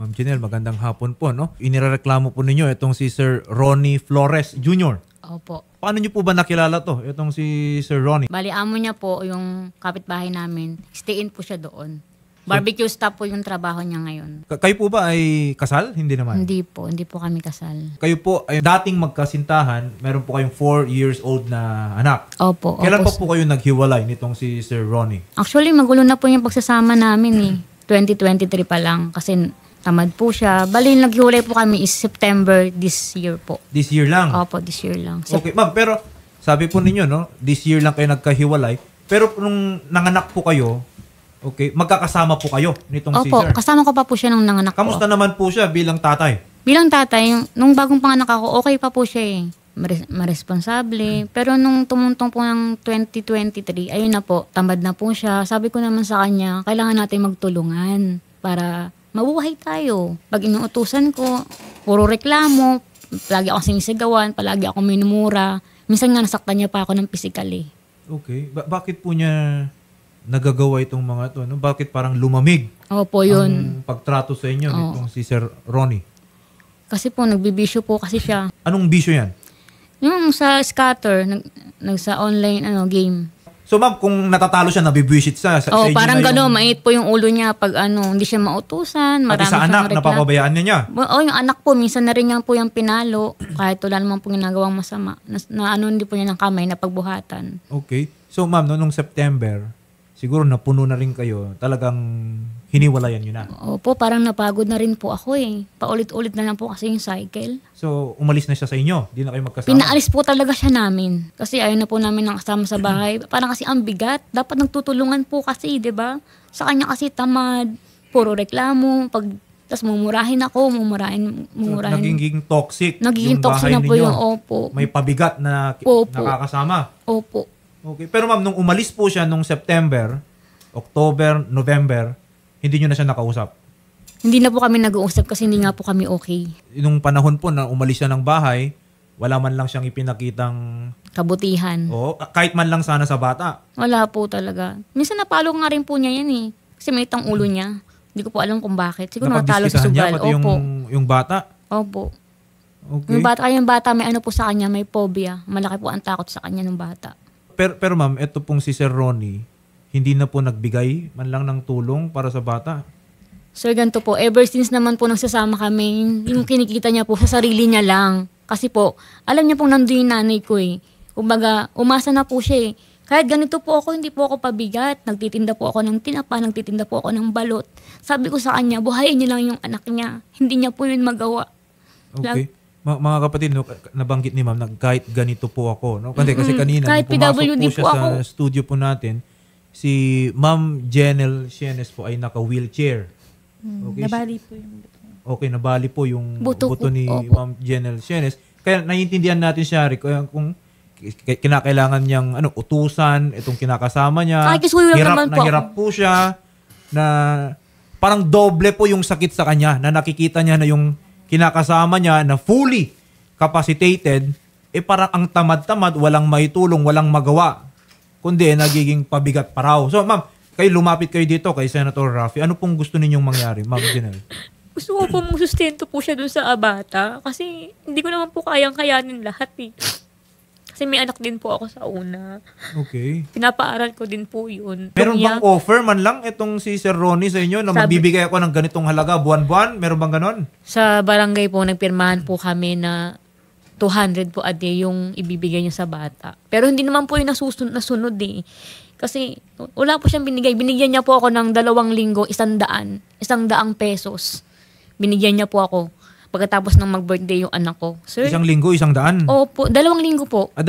Ma'am Janelle, magandang hapon po, no? Inireklamo po ninyo itong si Sir Ronnie Flores Jr. Opo. Paano niyo po ba nakilala to, itong si Sir Ronnie? Bali, amo niya po yung kapitbahay namin. Stay-in po siya doon. Barbecue stop po yung trabaho niya ngayon. Kayo po ba ay kasal? Hindi naman. Hindi po kami kasal. Kayo po ay dating magkasintahan, meron po kayong 4 years old na anak. Opo. Kailan opo. pa po kayo naghiwalay nitong si Sir Ronnie? Actually, magulo na po yung pagsasama namin eh. 2023 pa lang kasi tamad po siya. Bali, naghiwalay po kami is September this year po. This year lang? Opo, this year lang. Okay, ma'am, pero sabi po ninyo, no, this year lang kayo nagkahiwalay. Pero nung nanganak po kayo, okay, magkakasama po kayo nitong si Opo, Sir. kasama ko pa po siya nung nanganak ko. Kamusta naman po siya bilang tatay? Bilang tatay, nung bagong panganak ako, okay pa po siya eh. Maresponsable. Pero nung tumuntong po ng 2023, ayun na po, tamad na po siya. Sabi ko naman sa kanya, kailangan natin magtulungan para mabuhay tayo. Pag inuutusan ko, puro reklamo, palagi ako sinisigawan, palagi ako minumura. Minsan nga nasaktan niya pa ako ng physically. Okay. Bakit po niya nagagawa itong mga to? No? Bakit parang lumamig Opo, yun. ang pagtrato sa inyo nitong si Sir Ronnie? Kasi po, nagbibisyo po kasi siya. Anong bisyo yan? Yung sa scatter, sa online game. So ma'am, kung natatalo siya, nabibwisit sa Oh, inyo parang na gano'n, mainit po yung ulo niya pag hindi siya mautusan, pati marami sa anak, siyang reklamo. napapabayaan niya. Yung anak po, minsan na rin niya po yung pinalo, kahit wala naman po ginagawang masama, na hindi po niya ng kamay, na pagbuhatan. Okay. So ma'am, nung September, siguro napuno na rin kayo, talagang hiniwalayan nyo na. Opo, parang napagod na rin po ako eh. Paulit-ulit na lang po kasi yung cycle. So umalis na siya sa inyo, di na kayo magkasama. Pinaalis po talaga siya namin. Kasi ayaw na po namin nakasama sa bahay. Parang kasi ang bigat. Dapat nagtutulungan po kasi, di ba? Sa kanya kasi tamad, puro reklamo, tas mumurahin ako, mumurahin. So, nagiging toxic Nagiging yung toxic bahay na po ninyo. yung opo. May pabigat na Opo. nakakasama. Opo. Okay. Pero ma'am, nung umalis po siya nung September, October, November, hindi nyo na siya nakausap. Hindi na po kami nag-uusap kasi hindi nga po kami okay. Nung panahon po na umalis siya ng bahay, wala man lang siyang ipinakitang Kabutihan. kahit man lang sana sa bata. Wala po talaga. Minsan napalo nga rin po niya yan eh. Kasi may itang ulo niya. Hindi ko po alam kung bakit. Siguro natalo sa Napagdiskitahan niya, sugal. pati Opo. yung bata. Opo. Okay. Yung bata may ano po sa kanya, may phobia. Malaki po ang takot sa kanya ng bata. Pero ma'am, ito pong si Sir Ronnie, hindi na po nagbigay man lang ng tulong para sa bata. Sir, ganito po. Ever since naman po nagsasama kami, yung kinikita niya po sa sarili niya lang. Kasi po, alam niya pong nandun yung nanay ko eh. Kumbaga, umasa na po siya eh. Kahit ganito po ako, hindi po ako pabigat. Nagtitinda po ako ng tinapa, nagtitinda po ako ng balot. Sabi ko sa kanya, buhayin niya lang yung anak niya. Hindi niya po yun magawa. Okay. Mga kapatid, no, nabanggit ni ma'am na kahit ganito po ako. No? Kasi kanina, Kahit nung pumasok PWD po siya po sa ako. studio po natin, si Ma'am Janelle Sienes po ay naka-wheelchair. Okay. Nabali po yung buto. Okay, nabali po yung Buto buto ni po. Opo. Ma'am Janelle Sienes. Kaya naiintindihan natin siya, kung kinakailangan niyang utusan, itong kinakasama niya. Ay, kasi wala naman po hirap po siya, na parang doble po yung sakit sa kanya, na nakikita niya na yung kinakasama niya na fully capacitated, parang ang tamad-tamad, walang maitulong, walang magawa, kundi nagiging pabigat pa raw. So ma'am, lumapit kayo dito kay Senator Raffy. Ano pong gusto ninyong mangyari, Ma'am Janelle? Gusto ko po sustento po siya dun sa bata kasi hindi ko naman po kayang-kayanin lahat eh. Kasi may anak din po ako sa una. Okay. Pinapaaral ko din po yun. Meron bang offer man lang itong si Sir Ronnie sa inyo na magbibigay ako ng ganitong halaga buwan-buwan? Meron bang ganon? Sa barangay po, nagpirmahan po kami na 200 po a day yung ibibigay niya sa bata. Pero hindi naman po yung nasunod eh. Kasi wala po siyang binigay. Binigyan niya po ako ng 2 linggo, 100 pesos. Binigyan niya po ako pagkatapos ng mag-birthday yung anak ko. Sir? 1 linggo, 100? Opo, 2 linggo po. 2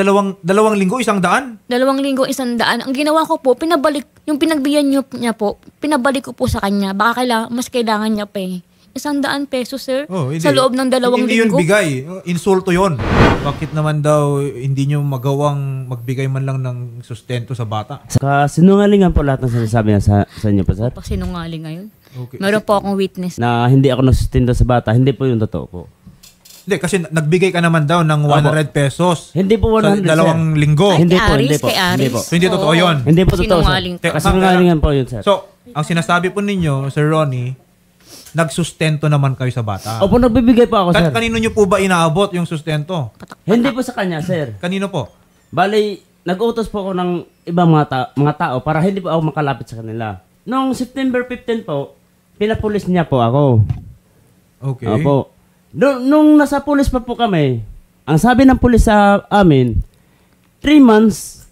linggo, 100? 2 linggo, 100. Ang ginawa ko po, pinabalik, yung pinagbigyan niya po, pinabalik ko po sa kanya. Baka mas kailangan niya pa eh. 100 pesos, sir. Sa loob ng 2 linggo. Hindi yun bigay. Insulto yun. Bakit naman daw hindi nyo magawang magbigay man lang ng sustento sa bata? Kasinungalingan po lahat ng sinasabi niya sa inyo po, sir. Pasinungaling ngayon. Okay. Meron po akong witness. Na hindi ako nasustinto sa bata, hindi po yung totoo po. Hindi, kasi nagbigay ka naman daw ng 100 pesos. Hindi po 100, sa 2 linggo. Hindi po, Aris, hindi po. kay Aris. Hindi po. So, hindi totoo yun. Hindi po totoo, sir. Sinungaling ka. Kasinungalingan po yun, sir. So, ang sinasabi po ninyo, Sir Ronnie, nagsustento naman kayo sa bata. Opo, nagbibigay po ako, sir. Kanino nyo po ba inaabot yung sustento? Hindi po sa kanya, sir. Kanino po? Bali, nag-utos po ako ng ibang mga tao para hindi po ako makalapit sa kanila. Noong September 15 po, pinapulis niya po ako. Okay. Opo. Nung nasa pulis pa po kami, ang sabi ng pulis sa amin, 3 months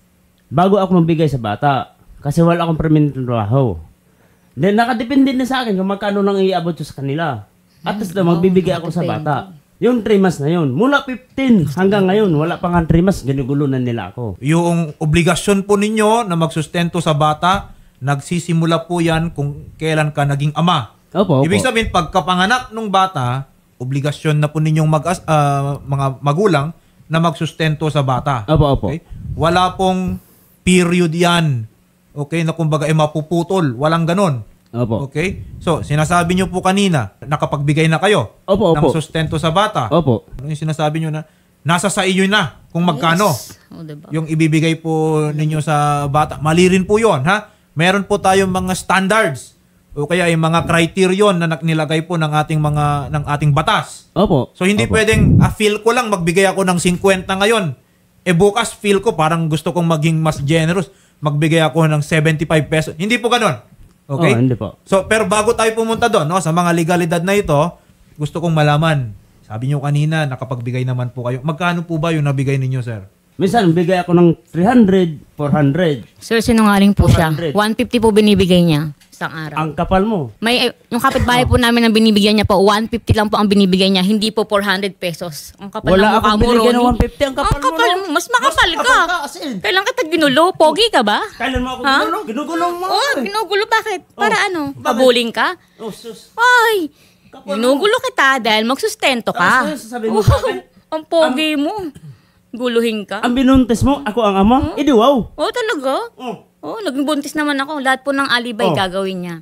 bago ako mabigay sa bata. Kasi wala akong permanent na trabaho. Then, nakadepende din sa akin kung magkano nang iabot ko sa kanila. At least na magbibigay ako sa bata. Yung 3 months na yun. Mula 15 hanggang ngayon, wala pa nga 3 months, ginugulo na nila ako. Yung obligasyon po ninyo na magsustento sa bata, nagsisimula po yan kung kailan ka naging ama. Opo, opo. Ibig sabihin, pagkapanganak ng bata, obligasyon na po ninyong mga magulang na magsustento sa bata. Opo, opo. Okay? Wala pong period yan. Okay, na kumbaga mapuputol. Walang ganon. Opo. Okay? So, sinasabi nyo po kanina, nakapagbigay na kayo Opo, ng opo. sustento sa bata. Opo. Ano yung sinasabi nyo na nasa sa iyo na kung magkano O, diba? yung ibibigay po ninyo sa bata. Mali rin po yun, ha? Meron po tayong mga standards o kaya yung mga criterion na nilagay po ng ating batas. Opo. So, hindi Opo. pwedeng, feel ko lang magbigay ako ng 50 ngayon. Bukas feel ko parang gusto kong maging mas generous. Magbigay ako ng 75 pesos. Hindi po ganon. Okay? Hindi po. So, pero bago tayo pumunta doon, no, sa mga legalidad na ito, gusto kong malaman. Sabi niyo kanina, nakapagbigay naman po kayo. Magkano po ba yung nabigay ninyo, sir? Minsan, bigay ako ng 300, 400. Sir, sinungaling po siya. 200. 150 po binibigay niya isang araw. Ang kapal mo. Yung kapitbahay po namin na binibigyan niya po, 150 lang po ang binibigay niya, hindi po 400 pesos. Ang kapal Wala ng mukha akong mo, binigyan ng Ronnie. 150. Ang kapal mo, no? Mas makapal Mas ka. kapal ka, as in. Kailan kita ginulo? Pogi ka ba? Kailan mo ako Ha? ginulo? Ginugulong mo. Oo, ginugulo. Bakit? Para Oh, ano? bakit? Pabuling ka? Oh, sus. Ay, Kapal mo. ginugulo kita dahil magsustento ka. Tapos sasabihin mo sa akin, Ang pogi mo. Guluhin ka. ang binuntis mo, ako ang ama? Edi wow. Oo, talaga? Oh. Oo, naging buntis naman ako. Lahat po ng alibay Oh. gagawin niya.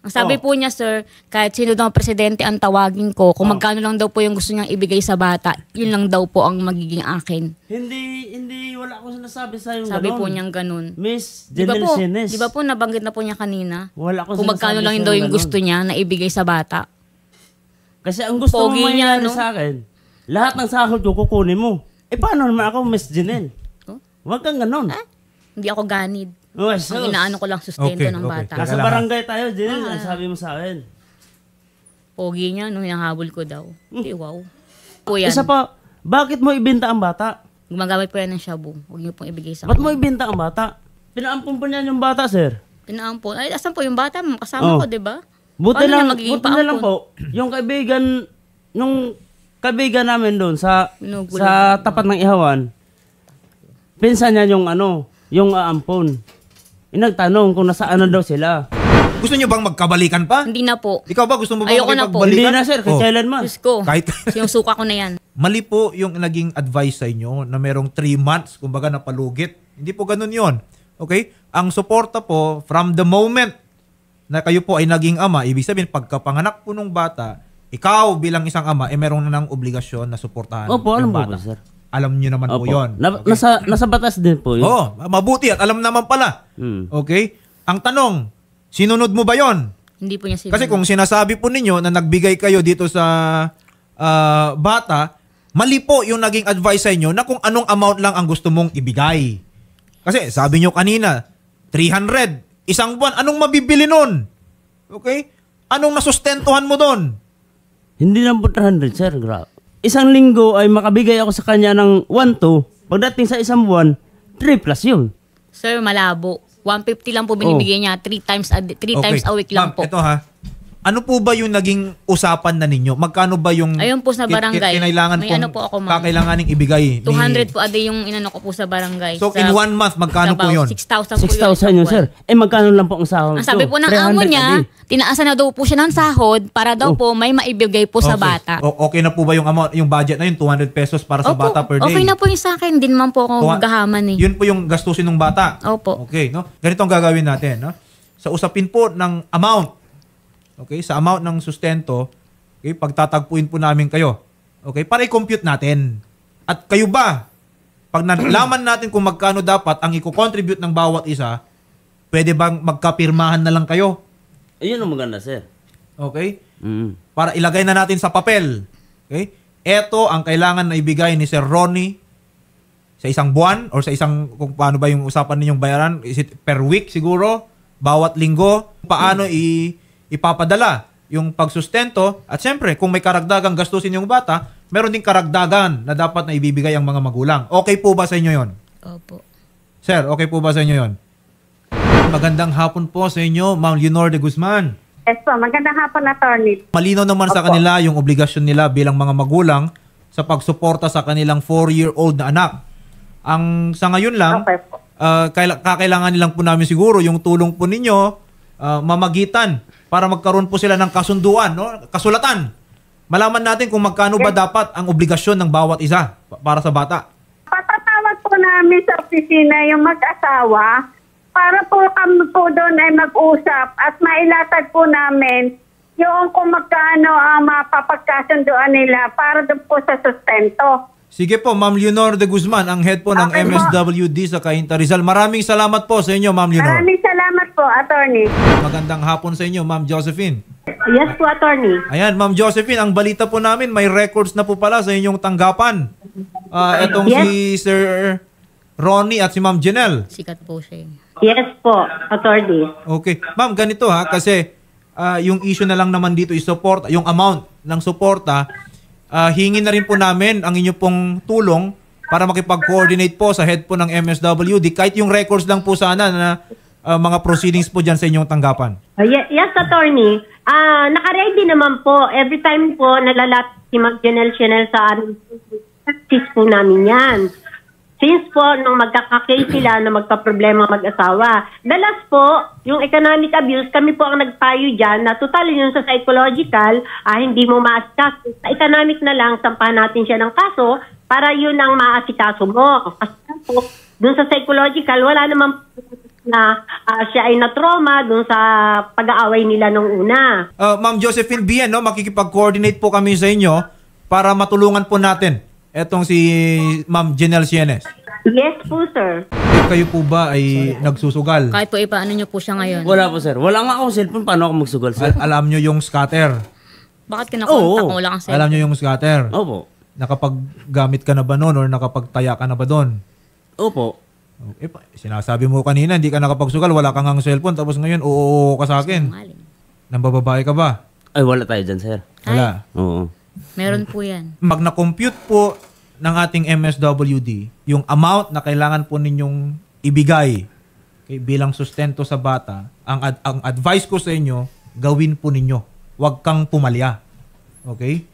Ang sabi Oh. po niya, sir, kahit sino daw ang presidente ang tawagin ko, kung magkano lang daw po yung gusto niyang ibigay sa bata, yun lang daw po ang magiging akin. Hindi, wala akong sinasabi sa yung Sabi ganon. po niyang ganun. Miss Di ba Janelle po, Sines. di ba po nabanggit na po niya kanina? Wala akong Kung magkano sinasabi lang sa'yo daw yung ganon. gusto niya na ibigay sa bata. Kasi ang gusto Pogi mo niya, mangyari no? sa akin, lahat ng sahod ko kukunin mo. Paano naman ako, Miss Janelle? Oh? Huwag kang ganon. Hindi ako ganid. Oh, Ang inaano ko lang sustento Okay, ng okay. bata. Nasa barangay tayo, Janelle. Ang sabi mo sa akin. Pogi niya, nung hinahabol ko daw. Di, wow. Po yan. Isa pa, bakit mo ibenta ang bata? Gumagamit po yan ng shabu. Huwag niyo pong ibigay sa Ba't mo ibenta ang bata? Pinaampun po niya yung bata, sir. Pinaampon. Ay, asan po yung bata? Kasama Oh. ko, di ba? Buti Paano lang, niya magiging buti na lang paampon? po, yung kaibigan namin doon sa Ginugulo. sa tapat ng Ihawan, pinsan niya yung yung aampon. Nagtanong kung nasaan na daw sila. Gusto nyo bang magkabalikan pa? Hindi na po. Ikaw ba gusto mo ba Ayoko na po. Hindi makipagbalikan? na, sir. Oh. Kailan man. Diyos ko. Kahit Yung suka ko na yan. mali po yung naging advice sa inyo na merong 3 months, kumbaga napalugit. Hindi po ganun yon. Okay? Ang suporta po, from the moment na kayo po ay naging ama, ibig sabihin, pagkapanganak po ng bata, ikaw bilang isang ama, meron na ng obligasyon na suportahan Opo, alam yung po bata. po, sir. Alam nyo naman po Opo. yun. Okay? Nasa batas din po yun. Oo, mabuti at alam naman pala. Hmm. Okay? Ang tanong, sinunod mo ba yon? Hindi po niya sila. Kasi kung sinasabi po ninyo na nagbigay kayo dito sa bata, mali po yung naging advice sa inyo na kung anong amount lang ang gusto mong ibigay. Kasi sabi nyo kanina, 300, isang buwan, anong mabibili nun? Okay? Anong nasustentuhan mo doon? Hindi lang po 300, sir. Grabe. Isang linggo ay makabigay ako sa kanya ng 1-2. Pagdating sa isang buwan, 3 plus yun. Sir, malabo. 150 lang po binibigay niya. 3 times a week lang Ma'am, po. ito ha. Ano po ba yung naging usapan na ninyo? Magkano ba yung Ayun po sa barangay. kinailangan May pong ano po ako, ma'am. kakailanganing ibigay? 200 po a day yung inano ko po sa barangay. So, in 1 month, magkano po yun? 6,000 po 6,000 yun, sir. Magkano lang po ang sahod Ang sabi ko? po ng 300 amo a niya, day. tinaasan na daw po siya ng sahod para daw po may maibigay po sa Okay. bata. Okay na po ba yung amount, yung budget na yun, 200 pesos para sa Opo, bata per day? okay na po yung sa akin. Hindi naman po ako Tuwa- magahaman eh. Yun po yung gastusin ng bata. Opo. Okay, no? Ganito ang gagawin natin, no? Sa usapin po ng amount, okay, sa amount ng sustento, okay, pagtatagpuin po namin kayo. Okay, para i-compute natin. At kayo ba, pag nalaman natin kung magkano dapat ang i-contribute ng bawat isa, pwede bang magkapirmahan na lang kayo? Ayun ang maganda, sir. Okay? Para ilagay na natin sa papel. Okay? Ito ang kailangan na ibigay ni Sir Ronnie sa isang buwan or sa isang, kung paano ba yung usapan ninyong bayaran, is it per week siguro, bawat linggo, paano ipapadala yung pagsustento, at syempre, kung may karagdagang gastusin yung bata, meron din karagdagan na dapat na ibibigay ang mga magulang. Okay po ba sa inyo yon? Opo. Sir, okay po ba sa inyo yon? Magandang hapon po sa inyo, Ma'am Leonor de Guzman. Yes po, magandang hapon, attorney. Malinaw naman sa kanila yung obligasyon nila bilang mga magulang sa pagsuporta sa kanilang 4-year-old na anak. Ang sa ngayon lang, Okay po. kakailangan nilang po namin siguro yung tulong po ninyo mamagitan para magkaroon po sila ng kasunduan, no? Kasulatan. Malaman natin kung magkano ba dapat ang obligasyon ng bawat isa para sa bata. Patatawag po namin sa opisina yung mag-asawa para po kami po doon ay mag-usap at mailatag po namin yung kung magkano ang mapapagkasunduan nila para doon po sa sustento. Sige po, Ma'am Leonor de Guzman, ang head po ng Okay po. MSWD sa Cainta Rizal. Maraming salamat po sa inyo, Ma'am Leonor. Maraming salamat po, attorney. Magandang hapon sa inyo, Ma'am Josephine. Yes po, attorney. Ayan, Ma'am Josephine, ang balita po namin, may records na po pala sa inyong tanggapan. Etong Yes. si Sir Ronnie at si Ma'am Janelle. Sikat po siya. Yes po, attorney. Okay. Ma'am, ganito kasi yung issue na lang naman dito is support, yung amount ng suporta, hingin na rin po namin ang inyo pong tulong para makipag-coordinate po sa head po ng MSWD. Kahit yung records lang po sana na mga proceedings po dyan sa inyong tanggapan. Yes, attorney. Naka-ready naman po. Every time po nalalat si Mag-Janelle sa practice po namin yan. Since po, nung magkaka-case sila na magka-problema mag-asawa. Dalas po, yung economic abuse, kami po ang nagpayo dyan na total yun sa psychological, hindi mo maasikaso. Sa economic na lang, sampahan natin siya ng kaso para yun ang maasikaso mo. Kasi po, dun sa psychological, wala naman na siya ay na-trauma dun sa pag-aaway nila nung una. Ma'am Josephine Bien, no, makikipag-coordinate po kami sa inyo para matulungan po natin etong si Ma'am Janelle Sienes. Yes po, sir. Kayo po ba ay nagsusugal? Kahit po ipaano niyo po siya ngayon. Wala po, sir. Wala nga akong cellphone. Paano ako magsugal, sir? Alam nyo yung scatter. Bakit kinakontak Oo. mo? Wala kang cellphone. Alam nyo yung scatter. Opo. Nakapaggamit ka na ba noon or nakapagtaya ka na ba doon? Opo. Sinasabi mo kanina, hindi ka nakapagsugal, wala kang ang cellphone, tapos ngayon, oo ka sa akin. Sinungaling. Nambababae ka ba? Ay, wala tayo dyan, sir. Wala. Oo. Meron po yan. Pag na-compute po ng ating MSWD, yung amount na kailangan po ninyong ibigay bilang sustento sa bata, ang advice ko sa inyo, gawin po ninyo. Huwag kang pumalya. Okay?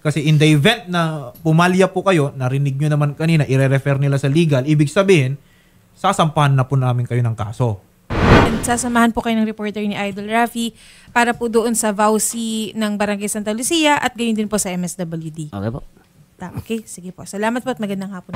Kasi in the event na pumalya po kayo, narinig nyo naman kanina, i-refer nila sa legal, ibig sabihin, sasampahan na po namin kayo ng kaso. And sasamahan po kayo ng reporter ni Idol Rafi para po doon sa VAUSI ng Barangay Santa Lucia at gayon din po sa MSWD. Okay po. Okay, sige po. Salamat po at magandang hapon.